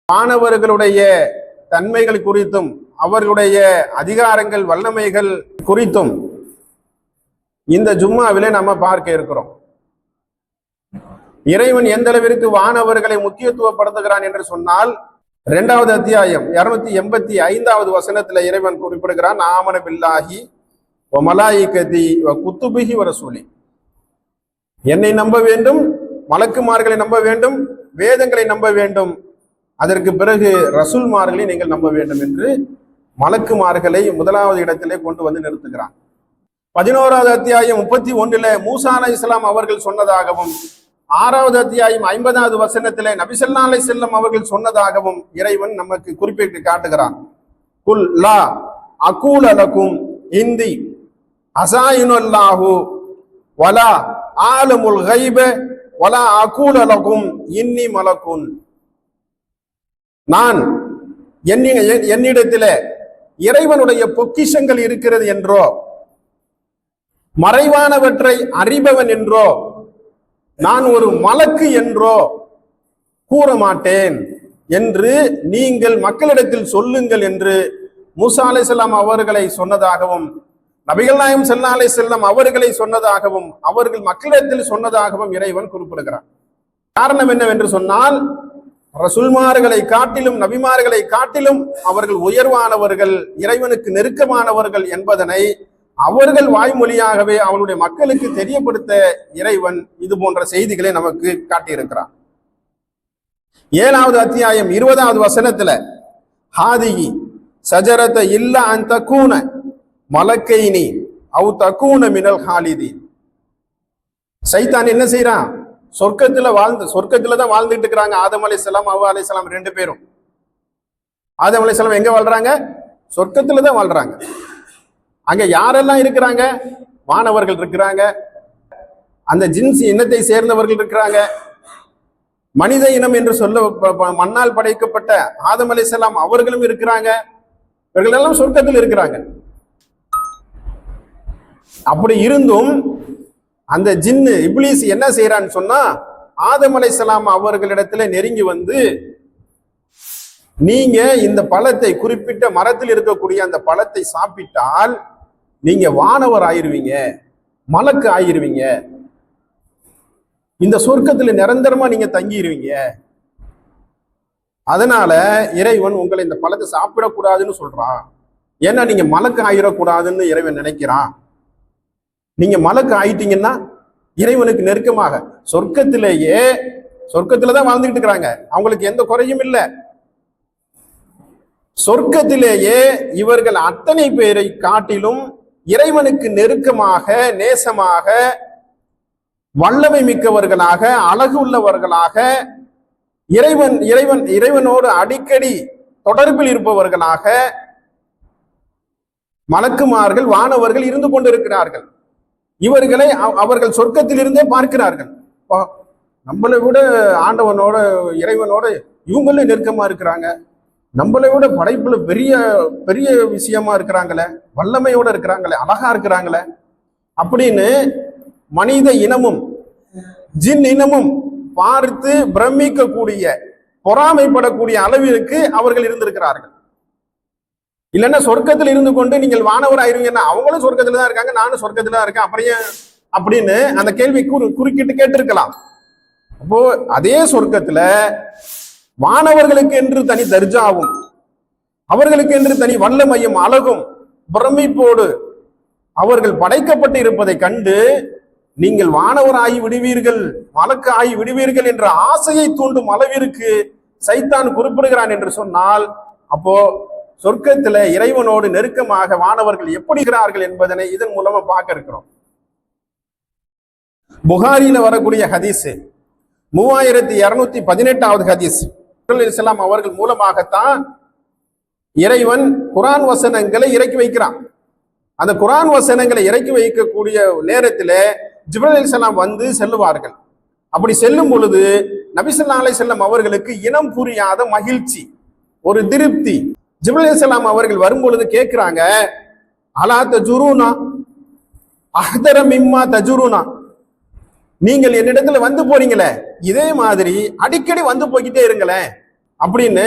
மாணவர்களுடைய தன்மைகள் குறித்தும் அவர்களுடைய அதிகாரங்கள் வல்லமைகள் குறித்தும் இந்த ஜும்மாவிலே நம்ம பார்க்க இருக்கிறோம். இறைவன் எந்த அளவிற்கு வானவர்களை முக்கியத்துவப்படுத்துகிறான் என்று சொன்னால் 2வது அத்தியாயம் 285வது வசனத்துல இறைவன் குறிப்பிடுகிறான், ஆமன பில்லாஹி வ மலாயிகதி வ குத்துபிஹி வ ரசூலி. என்னை நம்ப வேண்டும், மலக்குமார்களை நம்ப வேண்டும், வேதங்களை நம்ப வேண்டும், அதற்கு பிறகு ரசூல்மார்களை நீங்கள் நம்ப வேண்டும் என்று மலக்குமார்களை 1வது இடத்திலே கொண்டு வந்து நிறுத்துகிறான். 11வது அத்தியாயம் 31 மூசா அலைஹிஸ்ஸலாம் அவர்கள் சொன்னதாகவும் 6வது அத்தியாயம் 50வது வசனத்திலே நபி ஸல்லல்லாஹு அலைஹி வஸல்லம் அவர்கள் சொன்னதாகவும் இறைவன் நமக்கு குறிப்பிட்டு காட்டுகிறான். குல் லா அகூல லகும் இந்தி அஸாயினுல்லாஹு வலா ஆலமுல் கைப வலா அகூல லகும் இன்னி மலக்குன். நான் என்னிடத்திலே இறைவனுடைய பொக்கிஷங்கள் இருக்கிறது என்றோ, மறைவானவற்றை அறிபவன் என்றோ, நான் ஒரு மலக்கு என்றோ கூற மாட்டேன் என்று நீங்கள் மக்களிடத்தில் சொல்லுங்கள் என்று மூசா அலைஹிஸ்ஸலாம் அவர்களை சொன்னதாகவும், நபிகள் நாயகம் ஸல்லல்லாஹு அலைஹி வஸல்லம் அவர்களை சொன்னதாகவும், அவர்கள் மக்களிடத்தில் சொன்னதாகவும் இறைவன் குறிப்பிடுகிறார். காரணம் என்னவென்று சொன்னால், ரசூல்மார்களை காட்டிலும் நபிமார்களை காட்டிலும் அவர்கள் உயர்வானவர்கள், இறைவனுக்கு நெருக்கமானவர்கள் என்பதனை அவர்கள் வாய்மொழியாகவே அவளுடைய மக்களுக்கு தெரியப்படுத்த இறைவன் இது போன்ற செய்திகளை நமக்கு காட்டியிருக்கிறார். 7வது அத்தியாயம் 20வது வசனத்துல ஹாதிகி சஜரத இல்ல அன் தக்கூன மலக்கைனி அவு தக்கூன மினல் ஹாலிதீன். சைத்தான் என்ன செய்யறான்? சொர்க்கத்துல தான் வாழ்ந்துட்டு இருக்கிறாங்க. ஆதம் அலைஹிஸ்ஸலாம் ஹவ்வா அலைஹிஸ்ஸலாம் 2 பேரும். ஆதம் அலைஹிஸ்ஸலாம் எங்க வாழ்றாங்க? சொர்க்கத்துல தான் வாழ்றாங்க. அங்க யாரெல்லாம் இருக்கிறாங்க? வானவர்கள் இருக்கிறாங்க, அந்த ஜின்ஸ் இனத்தை சேர்ந்தவர்கள் இருக்கிறாங்க, மனித இனம் என்று சொல்ல மண்ணால் படைக்கப்பட்ட ஆதம் அலைஹிஸ்ஸலாம் அவர்களும் இருக்கிறாங்க. இவர்கள் எல்லாம் சொர்க்கத்தில் இருக்கிறாங்க. அப்படி இருந்தும் அந்த ஜின்னு இப்லீஸ் என்ன செய்யறான்னு சொன்னா, ஆதம் அலைஹிஸ்ஸலாம் அவர்களிடத்துல நெருங்கி வந்து, நீங்க இந்த பழத்தை, குறிப்பிட்ட மரத்தில் இருக்கக்கூடிய அந்த பழத்தை சாப்பிட்டால் நீங்க வானவர் ஆயிருவீங்க, மலக்கு ஆயிருவீங்க, இந்த சொர்க்கத்துல நிரந்தரமா நீங்க தங்கிடுவீங்க, அதனால இறைவன் உங்களை இந்த பழத்தை சாப்பிடக்கூடாதுன்னு சொல்றான். ஏன்னா நீங்க மலக்கு ஆயிடக்கூடாதுன்னு இறைவன் நினைக்கிறான். நீங்க மலக்கு ஆயிட்டீங்கன்னா இறைவனுக்கு நெருக்கமாக சொர்க்கத்துலதான் வாழ்ந்துகிட்டு இருக்கிறாங்க. அவங்களுக்கு எந்த குறையும் இல்லை. சொர்க்கத்திலேயே இவர்கள் அத்தனை பேரை காட்டிலும் இறைவனுக்கு நெருக்கமாக, நேசமாக, வல்லமை மிக்கவர்களாக, அழகு உள்ளவர்களாக, இறைவனோடு அடிக்கடி தொடர்பில் இருப்பவர்களாக மலக்குமார்கள், வானவர்கள் இருந்து கொண்டிருக்கிறார்கள். இவர்களை அவர்கள் சொர்க்கத்திலிருந்தே பார்க்கிறார்கள். நம்மளை விட ஆண்டவனோட, இறைவனோட இவங்களும் நெருக்கமா இருக்கிறாங்க, நம்மளை விட படைப்புல பெரிய பெரிய விஷயமா இருக்கிறாங்களே, வல்லமையோட இருக்கிறாங்களே, அழகா இருக்கிறாங்களே அப்படின்னு மனித இனமும் ஜின் இனமும் பார்த்து பிரமிக்கக்கூடிய, பொறாமைப்படக்கூடிய அளவிற்கு அவர்கள் இருந்திருக்கிறார்கள். இல்லைன்னா சொர்க்கத்தில் இருந்து கொண்டு நீங்கள் வானவர் ஆயிருவீங்கன்னா, அவங்களும் சொர்க்கத்துல தான் இருக்காங்க, நானும் சொர்க்கத்துல தான் இருக்கேன் அப்படியே அப்படின்னு அந்த கேள்வி குறுக்கிட்டு கேட்டிருக்கலாம். அப்போ அதே சொர்க்கத்துல வானவர்களுக்கு என்று தனி தர்ஜாவும், அவர்களுக்கு என்று தனி வல்லமையும் அழகும் பிரமிப்போடு அவர்கள் படைக்கப்பட்டு இருப்பதை கண்டு நீங்கள் வானவர் ஆகி விடுவீர்கள், மலக்கு ஆகி விடுவீர்கள் என்ற ஆசையை தூண்டும் அளவிற்கு சைத்தான் குறிப்பிடுகிறான் என்று சொன்னால், அப்போ சொர்க்கத்துல இறைவனோடு நெருக்கமாக வானவர்கள் எப்படி இருக்கிறார்கள் என்பதனை இதன் மூலமா பார்க்க இருக்கிறோம். புகாரியில வரக்கூடிய ஹதீஸ் 3218வது ஹதீஸ். இஸ்லாம் அவர்கள் மூலமாகத்தான் இறைவன் குர்ஆன் வசனங்களை இறக்கி வைக்கிறான். அந்த குர்ஆன் வசனங்களை இறக்கி வைக்கக்கூடிய நேரத்தில் ஜிப்ரீல் அலைஹிஸ்ஸலாம் வந்து செல்லுவார்கள். அப்படி செல்லும் பொழுது நபி ஸல்லல்லாஹு அலைஹி வஸல்லம் அவர்களுக்கு இனம் புரியாத மகிழ்ச்சி, ஒரு திருப்தி. ஜிப்ரீல் அலைஹிஸ்ஸலாம் அவர்கள் வரும்பொழுது கேட்கிறாங்க, அலா தஜுருனா அஹ்தர மிம்மா தஜுருனா, நீங்கள் என்னிடத்துல வந்து போறீங்களே, இதே மாதிரி அடிக்கடி வந்து போய்கிட்டே இருங்களேன், அப்படின்னு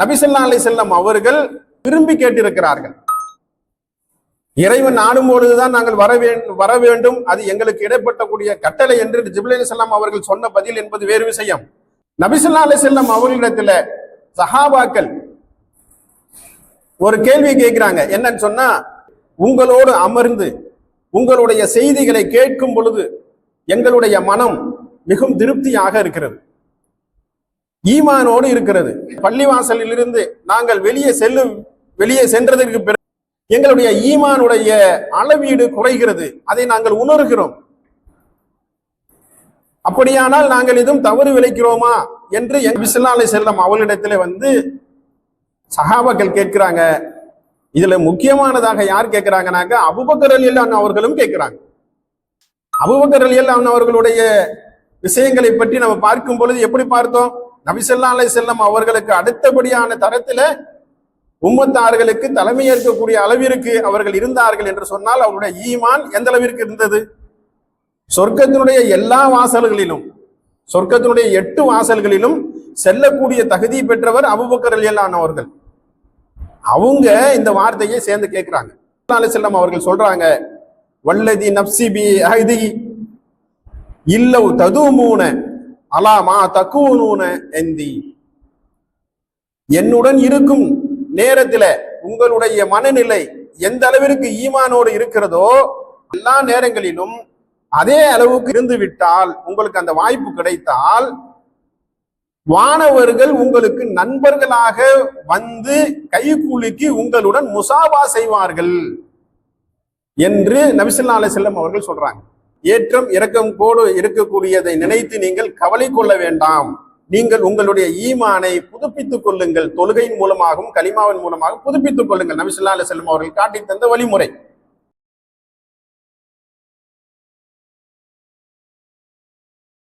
நபி ஸல்லல்லாஹு அலைஹி வஸல்லம் அவர்கள் விரும்பி கேட்டிருக்கிறார்கள். இறைவன் நாடும் பொழுதுதான் நாங்கள் வர வேண்டும், அது எங்களுக்கு இடைப்பட்டக்கூடிய கட்டளை என்று ஜிப்ரீல் அலைஹிஸ்ஸலாம் அவர்கள் சொன்ன பதில் என்பது வேறு விஷயம். நபி ஸல்லல்லாஹு அலைஹி வஸல்லம் அவர்களிடத்துல சஹாபாக்கள் ஒரு கேள்வி கேட்கிறாங்க. என்னன்னு சொன்னா, உங்களோடு அமர்ந்து உங்களுடைய செய்திகளை கேட்கும் பொழுது எங்களுடைய மனம் மிகவும் திருப்தியாக இருக்கிறது, ஈமானோடு இருக்கிறது. பள்ளிவாசலில் இருந்து நாங்கள் வெளியே சென்றதற்கு பிறகு எங்களுடைய ஈமானுடைய அளவீடு குறைகிறது, அதை நாங்கள் உணர்கிறோம். அப்படியானால் நாங்கள் இதுவும் தவறு விளைக்கிறோமா என்று நபி ஸல்லல்லாஹு அலைஹி வஸல்லம் அவர்களிடத்துல சஹாபாக்கள் கேட்கிறாங்க. இதுல முக்கியமானதாக யார் கேட்கிறாங்கனாக்க அபூபக்கர் ரலியல்லாஹு அன்ஹு அவர்களும் கேட்கிறாங்க. அபூபக்கர் ரலியல்லாஹு அன்ஹு அவர்களுடைய விஷயங்களை பற்றி நம்ம பார்க்கும் பொழுது எப்படி பார்த்தோம்? நபி ஸல்லல்லாஹு அலைஹி வஸல்லம் அவர்களுக்கு அடுத்தபடியான தரத்துல உம்மத்தார்களுக்கு தலைமை ஏற்கக்கூடிய அளவிற்கு அவர்கள் இருந்தார்கள் என்று சொன்னால் அவருடைய ஈமான் எந்த அளவிற்கு இருந்தது? சொர்க்கத்தினுடைய எல்லா வாசல்களிலும், சொர்க்கத்தினுடைய 8 வாசல்களிலும் செல்லக்கூடிய தகுதி பெற்றவர் அபூபக்கர் ரலியல்லாஹு அன்ஹு அவர்கள். அவங்க இந்த வார்த்தையை சேர்ந்து கேட்கிறாங்க. ஸல்லல்லாஹு அலைஹி வஸல்லம் அவர்கள் சொல்றாங்க, வல்லதி நப்சி பி அஹதி இல்லவ் ததுமூன அலா மா தகூனூன எந்தி, என்னுடன் இருக்கும் நேரத்தில் உங்களுடைய மனநிலை எந்த அளவிற்கு ஈமானோடு இருக்கிறதோ எல்லா நேரங்களிலும் அதே அளவுக்கு இருந்து விட்டால், உங்களுக்கு அந்த வாய்ப்பு கிடைத்தால், வானவர்கள் உங்களுக்கு நண்பர்களாக வந்து கைகூலிக்கு உங்களுடன் முசாபா செய்வார்கள் என்று நபி ஸல்லல்லாஹு அலைஹி வஸல்லம் அவர்கள் சொல்றாங்க. ஏற்றம் இறக்கம் கோடு இருக்கக்கூடியதை நினைத்து நீங்கள் கவலை கொள்ள வேண்டாம், நீங்கள் உங்களுடைய ஈமானை புதுப்பித்துக் கொள்ளுங்கள், தொழுகையின் மூலமாகவும் கலிமாவின் மூலமாகவும் புதுப்பித்துக் கொள்ளுங்கள். நபி ஸல்லல்லாஹு அலைஹி வஸல்லம் அவர்கள் காட்டி தந்த வழிமுறை.